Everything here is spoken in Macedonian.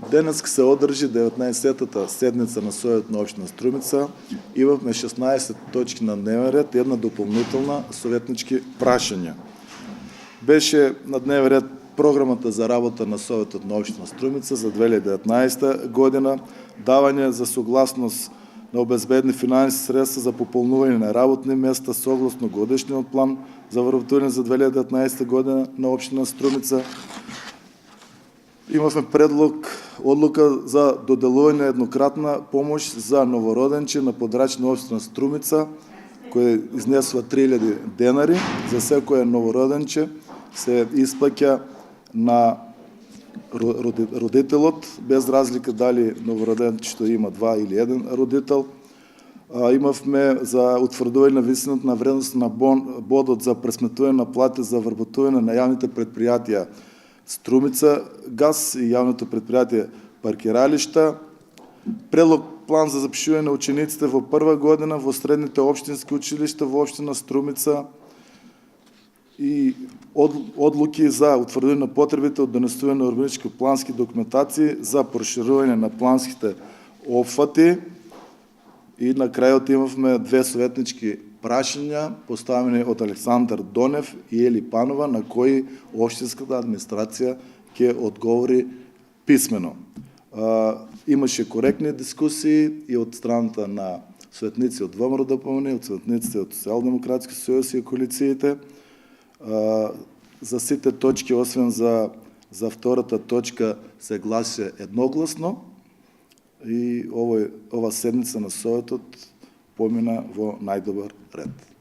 Денеска се одржи 19-та седмица на Съвет на община Струмица. Имахме 16 точки на дневен ред, една допълнителна съветнички прашания. Беше на дневен ред програмата за работа на Съветът на община Струмица за 2019 година, даване за съгласност на обезбедни финансови средства за попълнуване на работни места съгласно годишния план за вървотворение за 2019 година на община Струмица. Имахме одлука за доделуване еднократна помощ за новороденче на подрач на община Струмица, кое изнесва 3000 денари. За всяко новороденче се изплаќа на родителот, без разлика дали новороденчето има два или един родител. Имахме за утвърдуване на висината на вредност на бодът за пресметуване на плати за вработуване на явните предприятия Струмица газ и явното предприятие Паркиралища. Предлог план за запишуване на учениците в първа година в средните общински училища в община Струмица и одлуки за утвърдение на потребите от донесуване на урбанистични плански документации за прошируване на планските обхвати. И накрая имахме две съветнички прашения, поставени от Александър Донев и Ели Панова, на кои общинската администрация ке отговори писмено. Имаше коректни дискусии и от страната на съветници от ВМРО допълнение, от съветниците от Социал-демократски съюз и коалициите. За сите точки, освен за втората точка, съгласие едногласно. И ова седмица на Советот помина во најдобар ред.